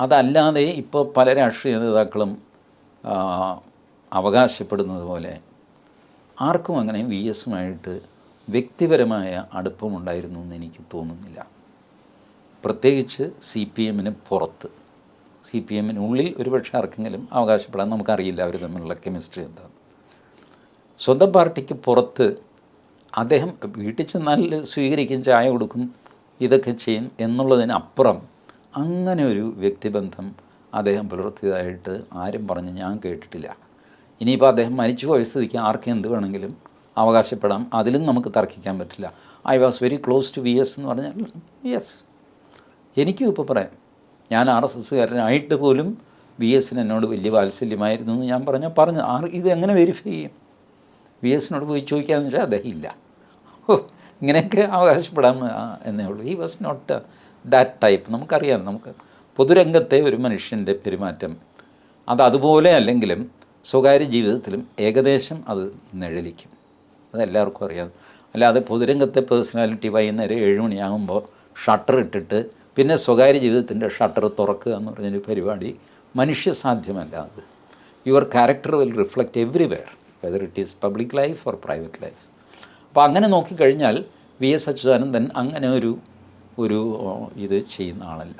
അതല്ലാതെ ഇപ്പോൾ പല രാഷ്ട്രീയ നേതാക്കളും അവകാശപ്പെടുന്നത് പോലെ ആർക്കും അങ്ങനെ വി എസുമായിട്ട് വ്യക്തിപരമായ അടുപ്പമുണ്ടായിരുന്നു എന്ന് എനിക്ക് തോന്നുന്നില്ല. പ്രത്യേകിച്ച് സി പി എമ്മിന് പുറത്ത്. സി പി എമ്മിനുള്ളിൽ ഒരുപക്ഷെ ആർക്കെങ്കിലും അവകാശപ്പെടാൻ നമുക്കറിയില്ല അവർ തമ്മിലുള്ള കെമിസ്ട്രി എന്താണ്. സ്വന്തം പാർട്ടിക്ക് പുറത്ത് അദ്ദേഹം വീട്ടിൽ ചെന്നാൽ സ്വീകരിക്കും, ചായ കൊടുക്കും, ഇതൊക്കെ ചെയ്യും എന്നുള്ളതിനപ്പുറം അങ്ങനെ ഒരു വ്യക്തിബന്ധം അദ്ദേഹം പുലർത്തിയതായിട്ട് ആരും പറഞ്ഞ് ഞാൻ കേട്ടിട്ടില്ല. ഇനിയിപ്പോൾ അദ്ദേഹം മരിച്ചു പോയ സ്ഥിതിക്ക് ആർക്കും എന്ത് വേണമെങ്കിലും അവകാശപ്പെടാം, അതിലും നമുക്ക് തർക്കിക്കാൻ പറ്റില്ല. I was very close to V S എന്ന് പറഞ്ഞാൽ യെസ്, എനിക്കും ഇപ്പോൾ പറയാം. ഞാൻ ആർ എസ് എസ്സുകാരനായിട്ട് പോലും വി എസിന് എന്നോട് വലിയ വാത്സല്യമായിരുന്നു എന്ന് ഞാൻ പറഞ്ഞു ഇത് എങ്ങനെ വെരിഫൈ ചെയ്യും? വി എസിനോട് പോയി ചോദിക്കാമെന്ന് വെച്ചാൽ അദ്ദേഹം ഇല്ല. ഇങ്ങനെയൊക്കെ അവകാശപ്പെടാം എന്നേ ഉള്ളൂ. He was not that type. നമുക്കറിയാം, നമുക്ക് പൊതുരംഗത്തെ ഒരു മനുഷ്യൻ്റെ പെരുമാറ്റം അതുപോലെ അല്ലെങ്കിലും സ്വകാര്യ ജീവിതത്തിലും ഏകദേശം അത് നിഴലിക്കും. അതെല്ലാവർക്കും അറിയാം. അല്ലാതെ പൊതുരംഗത്തെ പേഴ്സണാലിറ്റി വൈകുന്നേരം 7 മണിയാകുമ്പോൾ ഷട്ടർ ഇട്ടിട്ട് പിന്നെ സ്വകാര്യ ജീവിതത്തിൻ്റെ ഷട്ടർ തുറക്കുക എന്ന് പറഞ്ഞൊരു പരിപാടി മനുഷ്യസാധ്യമല്ല. അത് your character will reflect everywhere, whether it is public life or private life. അപ്പോൾ അങ്ങനെ നോക്കിക്കഴിഞ്ഞാൽ വി എസ് അച്യുതാനന്ദൻ അങ്ങനെ ഒരു ഇത് ചെയ്യുന്ന ആളല്ല.